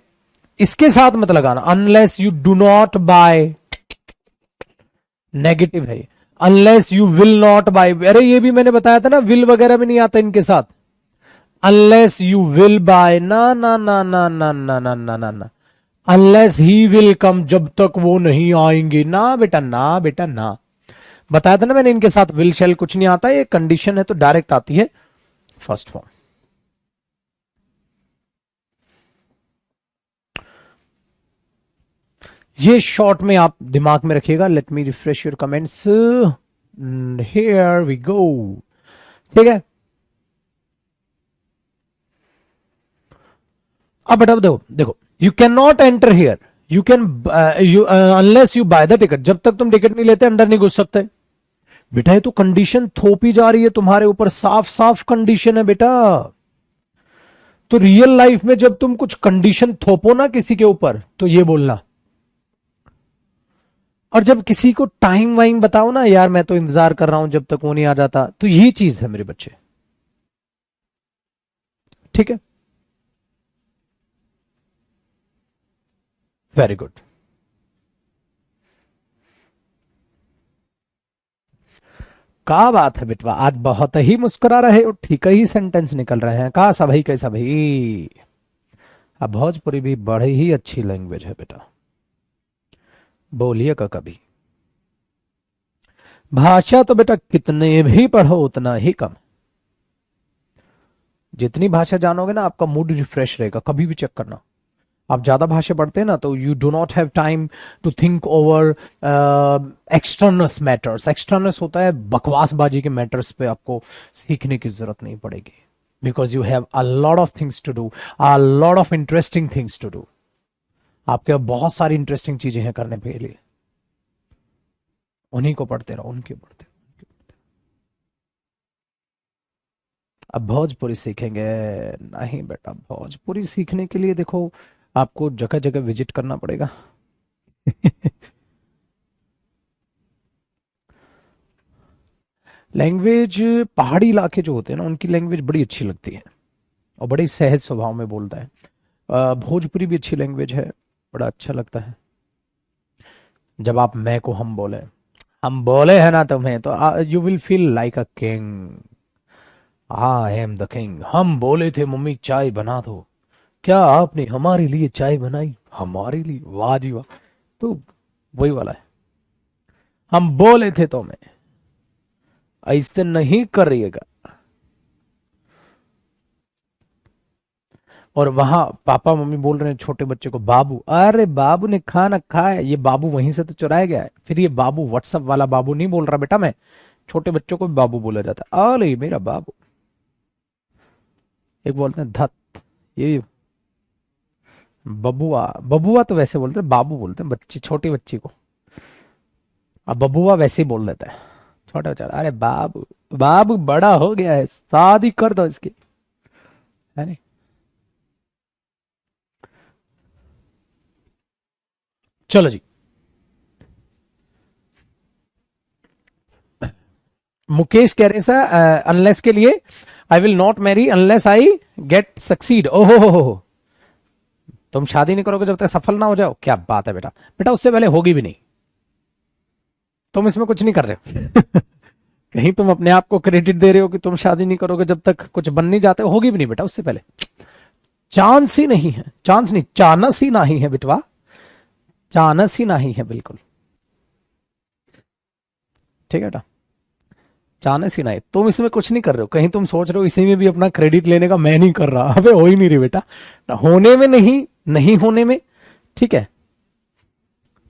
[SPEAKER 1] इसके साथ मत लगाना, unless you do not buy, negative है, unless you will not buy. अरे ये भी मैंने बताया था ना, विल वगैरह भी नहीं आता इनके साथ। अनलेस यू विल बाय, ना ना ना ना ना ना ना ना ना ना, अनलेस ही विल कम, जब तक वो नहीं आएंगे, ना बेटा ना, बेटा ना। बताया था ना मैंने, इनके साथ विल शेल कुछ नहीं आता, ये कंडीशन है तो डायरेक्ट आती है फर्स्ट फॉर्म। ये शॉर्ट में आप दिमाग में रखिएगा। Let me refresh your comments, here we go. ठीक है, अब बेटा देखो देखो, you can not enter here, you can unless you buy the ticket, जब तक तुम टिकट नहीं लेते अंदर नहीं घुस सकते। बेटा ये तो कंडीशन थोपी जा रही है तुम्हारे ऊपर, साफ साफ कंडीशन है बेटा। तो रियल लाइफ में जब तुम कुछ कंडीशन थोपो ना किसी के ऊपर, तो ये बोलना। और जब किसी को टाइम वाइम बताओ ना, यार मैं तो इंतजार कर रहा हूं जब तक वो नहीं आ जाता, तो ये चीज है मेरे बच्चे। ठीक है, वेरी गुड। क्या बात है बेटवा, आज बहुत ही मुस्कुरा रहे हो, ठीक ही सेंटेंस निकल रहे हैं। कहा सा भाई, कैसा भाई? अब भोजपुरी भी बड़ी ही अच्छी लैंग्वेज है बेटा, बोलिए का कभी। भाषा तो बेटा कितने भी पढ़ो उतना ही कम। जितनी भाषा जानोगे ना, आपका मूड रिफ्रेश रहेगा। कभी भी चेक करना, आप ज्यादा भाषा पढ़ते हैं ना, तो you do not have time to think over extraneous matters. Extraneous होता है बकवासबाजी के मैटर्स पे आपको सीखने की जरूरत नहीं पड़ेगी, because you have a lot of things to do, a lot of interesting things to do. आपके बहुत सारी इंटरेस्टिंग चीजें हैं करने के लिए, उन्हीं को पढ़ते रहो, उनके पढ़ते रहो। अब भोजपुरी सीखेंगे? नहीं बेटा, भोजपुरी सीखने के लिए देखो आपको जगह जगह विजिट करना पड़ेगा। लैंग्वेज, पहाड़ी इलाके जो होते हैं ना, उनकी लैंग्वेज बड़ी अच्छी लगती है और बड़ी सहज स्वभाव में बोलता है। भोजपुरी भी अच्छी लैंग्वेज है, बड़ा अच्छा लगता है जब आप मैं को हम बोले हैं ना तुम्हें, तो you will feel like a king. I am the king. हम बोले थे मम्मी चाय बना दो, क्या आपने हमारे लिए चाय बनाई? हमारे लिए? वाह जी वाह। तो वही वाला है, हम बोले थे तो मैं ऐसे नहीं करिएगा। और वहां पापा मम्मी बोल रहे हैं छोटे बच्चे को बाबू, अरे बाबू ने खाना खाया, ये बाबू वहीं से तो चुराया गया है। फिर ये बाबू व्हाट्सएप वाला बाबू नहीं बोल रहा बेटा मैं, छोटे बच्चों को भी बाबू बोला जाता है। अरे मेरा बाबू। एक बोलते हैं धत, ये बबुआ। बबुआ तो वैसे बोलते हैं, बाबू बोलते हैं बच्चे, छोटी बच्ची को। अब बबुआ वैसे ही बोल देता है छोटा बच्चा, अरे बाबू। बाबू बड़ा हो गया है, शादी कर दो इसकी, है नहीं? चलो जी, मुकेश कह रहे हैं सर अनलेस के लिए, I will not marry unless I get succeed. ओहो हो, तुम शादी नहीं करोगे जब तक सफल ना हो जाओ? क्या बात है बेटा। बेटा उससे पहले होगी भी नहीं, तुम इसमें कुछ नहीं कर रहे हो। कहीं तुम अपने आप को क्रेडिट दे रहे हो कि तुम शादी नहीं करोगे जब तक कुछ बन नहीं जाते? होगी भी नहीं बेटा उससे पहले, चांस ही नहीं है। चांस नहीं, चानस ही नहीं है बिटवा, चानस ही नहीं है बिल्कुल। ठीक है बेटा, चानस ही नहीं। तुम इसमें कुछ नहीं कर रहे हो, कहीं तुम सोच रहे हो इसी में भी अपना क्रेडिट लेने का, मैं नहीं कर रहा। अबे हो ही नहीं रही बेटा, होने में नहीं, नहीं होने में। ठीक है,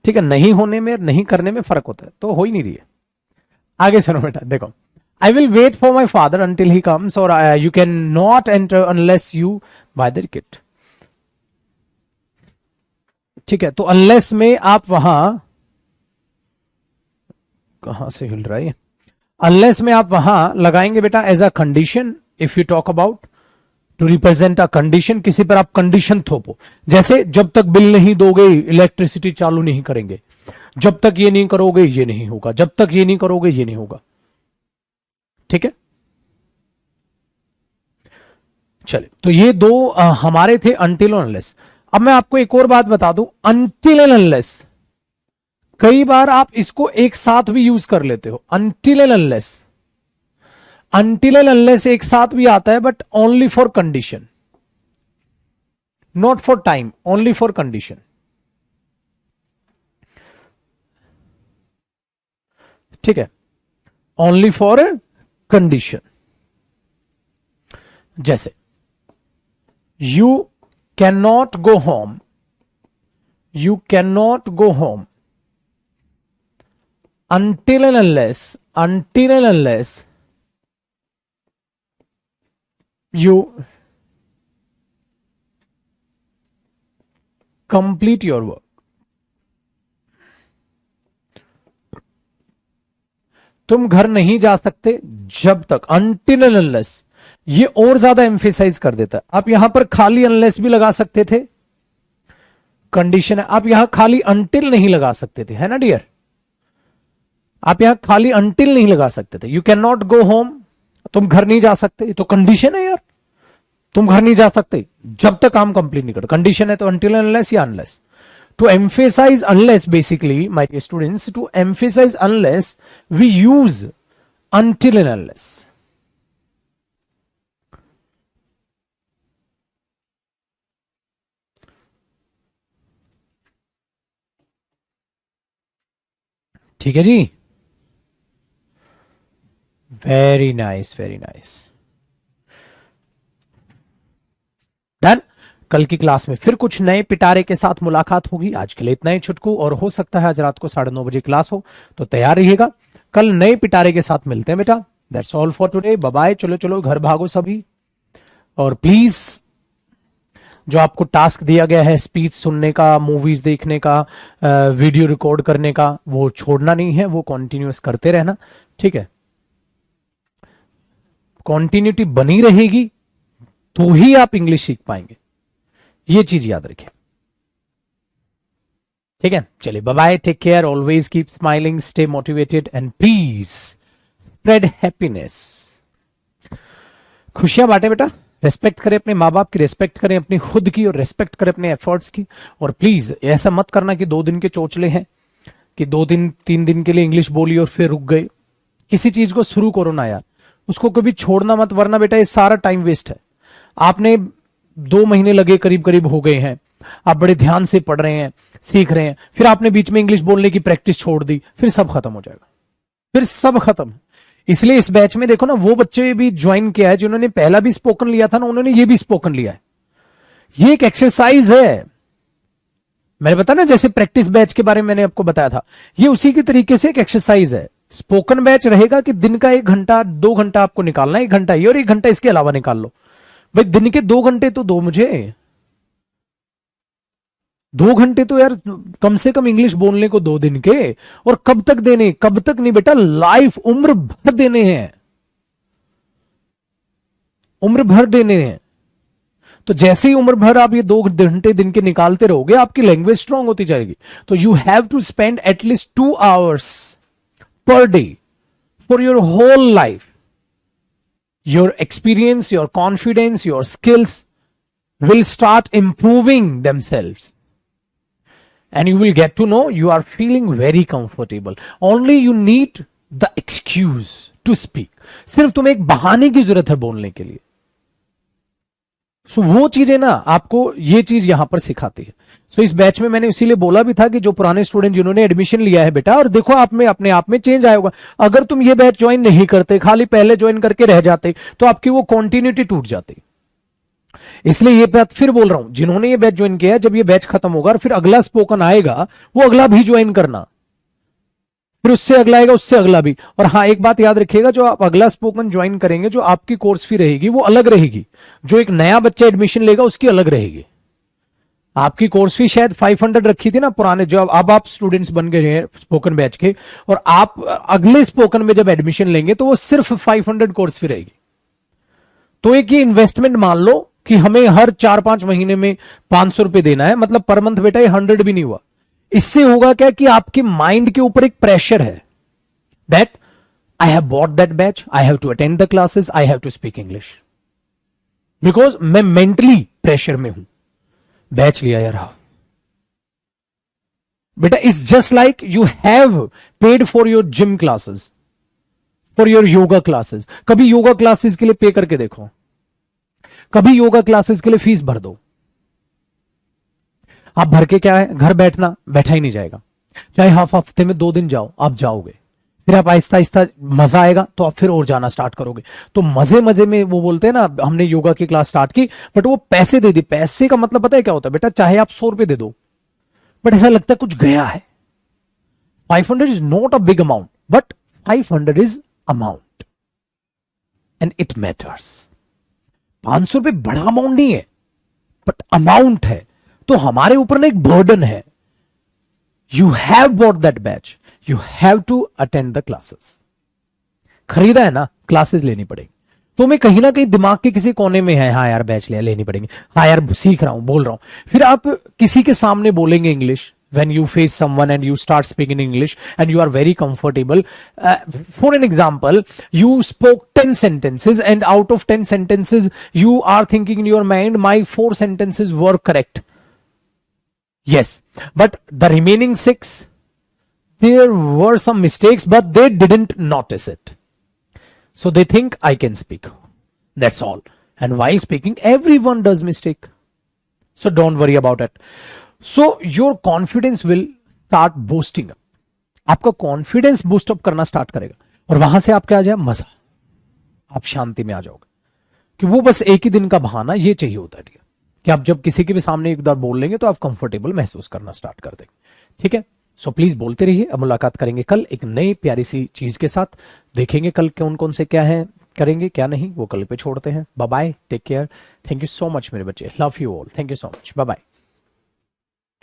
[SPEAKER 1] ठीक है, नहीं होने में नहीं करने में फर्क होता है, तो हो ही नहीं रही है। आगे सुनो बेटा, देखो, I will wait for my father until he comes और you can not enter unless you buy the ticket. ठीक है, तो अनलेस में आप वहां, कहां से हिल रहा है, अनलेस में आप वहां लगाएंगे बेटा as a condition. If you talk about to represent a condition, किसी पर आप कंडीशन थोपो, जैसे जब तक बिल नहीं दोगे इलेक्ट्रिसिटी चालू नहीं करेंगे, जब तक ये नहीं करोगे ये नहीं होगा, जब तक ये नहीं करोगे ये नहीं होगा। ठीक है, चले, तो ये दो हमारे थे अनटिल और अनलेस। अब मैं आपको एक और बात बता दूं, अनटिल एंड अनलेस कई बार आप इसको एक साथ भी यूज कर लेते हो। Until and unless, until and unless एक साथ भी आता है, but only for condition, not for time, only for condition. ठीक है, ओनली फॉर कंडीशन। जैसे you can not go home, you can not go home until and unless you complete your work। तुम घर नहीं जा सकते जब तक, until and unless ये और ज्यादा एम्फेसाइज कर देता है। आप यहां पर खाली अनलेस भी लगा सकते थे, कंडीशन है। आप यहां खाली अनटिल नहीं लगा सकते थे, है ना डियर। आप यहां खाली अनटिल नहीं लगा सकते थे। You can not go home, तुम घर नहीं जा सकते, ये तो कंडीशन है यार। तुम घर नहीं जा सकते जब तक काम कंप्लीट नहीं करते, कंडीशन है। तो अनटिल अनलेस या unless. To emphasize unless, basically, my dear students, to emphasize unless, we use until and unless. ठीक है जी, very nice, very nice, done. कल की क्लास में फिर कुछ नए पिटारे के साथ मुलाकात होगी। आज के लिए इतना ही छुटकू, और हो सकता है आज रात को 9:30 बजे क्लास हो, तो तैयार रहिएगा। कल नए पिटारे के साथ मिलते हैं बेटा। That's all for today, bye bye. चलो चलो घर भागो सभी, और प्लीज जो आपको टास्क दिया गया है स्पीच सुनने का, मूवीज देखने का, वीडियो रिकॉर्ड करने का, वो छोड़ना नहीं है, वो कॉन्टिन्यूअस करते रहना, ठीक है। कॉन्टिन्यूटी बनी रहेगी तो ही आप इंग्लिश सीख पाएंगे, ये चीज याद रखिए, ठीक है। चलिए bye bye, take care, always keep smiling, stay motivated and please spread happiness. खुशियां बांटे बेटा, रेस्पेक्ट करें अपने माँ बाप की, रेस्पेक्ट करें अपनी खुद की, और रेस्पेक्ट करें अपने एफर्ट्स की। और प्लीज ऐसा मत करना कि 2 दिन के चोचले हैं, कि 2 दिन 3 दिन के लिए इंग्लिश बोली और फिर रुक गए। किसी चीज को शुरू करो ना यार, उसको कभी छोड़ना मत, वरना बेटा ये सारा टाइम वेस्ट है। आपने 2 महीने लगे करीब करीब हो गए हैं, आप बड़े ध्यान से पढ़ रहे हैं, सीख रहे हैं, फिर आपने बीच में इंग्लिश बोलने की प्रैक्टिस छोड़ दी, फिर सब खत्म हो जाएगा, फिर सब खत्म। इसलिए इस बैच में देखो ना, वो बच्चे भी ज्वाइन किया है जिन्होंने पहला भी स्पोकन लिया था ना, उन्होंने ये भी स्पोकन लिया है। ये एक एक्सरसाइज है, मैंने बताया ना, जैसे प्रैक्टिस बैच के बारे में मैंने आपको बताया था, ये उसी के तरीके से एक एक्सरसाइज है। स्पोकन बैच रहेगा कि दिन का 1 घंटा 2 घंटा आपको निकालना है, 1 घंटा ये और 1 घंटा इसके अलावा निकाल लो। भाई दिन के 2 घंटे तो दो मुझे, 2 घंटे तो यार कम से कम इंग्लिश बोलने को 2 दिन के। और कब तक देने, कब तक नहीं बेटा, लाइफ उम्र भर देने हैं, उम्र भर देने हैं। तो जैसे ही उम्र भर आप ये 2 घंटे दिन के निकालते रहोगे, आपकी लैंग्वेज स्ट्रांग होती जाएगी। तो you have to spend at least 2 hours per day for your whole life. Your experience, your confidence, your skills will start improving themselves, and you will get to know you are feeling very comfortable. Only you need the excuse to speak. सिर्फ तुम्हें एक बहाने की जरूरत है बोलने के लिए। वो चीजें ना आपको ये चीज यहां पर सिखाती है। इस बैच में मैंने इसीलिए बोला भी था कि जो पुराने स्टूडेंट जिन्होंने एडमिशन लिया है बेटा, और देखो आप में अपने आप में चेंज आया होगा। अगर तुम ये बैच ज्वाइन नहीं करते, खाली पहले ज्वाइन करके रह जाते, तो आपकी वो कॉन्टिन्यूटी टूट जाती। इसलिए ये बात फिर बोल रहा हूं, जिन्होंने ये बैच ज्वाइन किया है, जब ये बैच खत्म होगा और फिर अगला स्पोकन आएगा, वो अगला भी ज्वाइन करना, फिर उससे अगला आएगा, उससे अगला भी। और हाँ, एक बात याद रखिएगा, जो आप अगला स्पोकन ज्वाइन करेंगे, जो आपकी कोर्स फी रहेगी वो अलग रहेगी, जो एक नया बच्चा एडमिशन लेगा उसकी अलग रहेगी। आपकी कोर्स फी शायद 500 रखी थी ना पुराने, जो अब आप स्टूडेंट्स बन गए हैं स्पोकन बैच के, और आप अगले स्पोकन में जब एडमिशन लेंगे तो वो सिर्फ 500 कोर्स फी रहेगी। तो एक ये इन्वेस्टमेंट मान लो कि हमें हर 4-5 महीने में 500 रुपए देना है, मतलब पर मंथ बेटा ये 100 भी नहीं हुआ। इससे होगा क्या कि आपके माइंड के ऊपर एक प्रेशर है, that I have bought that batch, I have to attend the classes, I have to speak English, because मैं मेंटली प्रेशर में हूं। बैच लिया यार बेटा, is just like you have paid for your gym classes, for your yoga classes. कभी yoga classes के लिए पे करके देखो, कभी योगा क्लासेस के लिए फीस भर दो। आप भर के क्या है, घर बैठना, बैठा ही नहीं जाएगा। चाहे हफ्ते में 2 दिन जाओ, आप जाओगे, फिर आप आहिस्ता आहिस्ता मजा आएगा तो आप फिर और जाना स्टार्ट करोगे। तो मजे मजे में वो बोलते हैं ना, हमने योगा की क्लास स्टार्ट की, बट वो पैसे दे दी। पैसे का मतलब पता है क्या होता है बेटा, चाहे आप 100 रुपए दे दो, बट ऐसा लगता है कुछ गया है। 500 is not a big amount, but 500 is amount and it matters. 500 रुपए बड़ा अमाउंट नहीं है, बट अमाउंट है। तो हमारे ऊपर ना एक बर्डन है, you have bought that batch, you have to attend the classes. खरीदा है ना, क्लासेस लेनी पड़ेगी। तो मैं कहीं ना कहीं दिमाग के किसी कोने में है, हाँ यार बैच लेनी पड़ेंगे, हाँ यार सीख रहा हूं, बोल रहा हूं। फिर आप किसी के सामने बोलेंगे English, when you face someone and you start speaking English and you are very comfortable. For an example, you spoke 10 sentences and out of 10 sentences you are thinking in your mind, my 4 sentences were correct. Yes, but the remaining 6, there were some mistakes but they didn't notice it. So they think I can speak. That's all. And while speaking, everyone does mistake. So don't worry about it. So your confidence will start boosting up. आपका confidence boost up करना start करेगा और वहां से आपके आ जाए मजा, आप शांति में आ जाओगे। कि वो बस एक ही दिन का बहाना ये चाहिए होता है कि आप जब किसी के भी सामने एक बार बोल लेंगे तो आप कंफर्टेबल महसूस करना स्टार्ट कर देंगे। ठीक है, सो प्लीज बोलते रहिए। अब मुलाकात करेंगे कल एक नई प्यारी सी चीज के साथ। देखेंगे कल कौन कौन से क्या है करेंगे क्या नहीं, वो कल पे छोड़ते हैं। Bye bye, take care, thank you so much मेरे बच्चे, love you all, thank you so much, bye bye.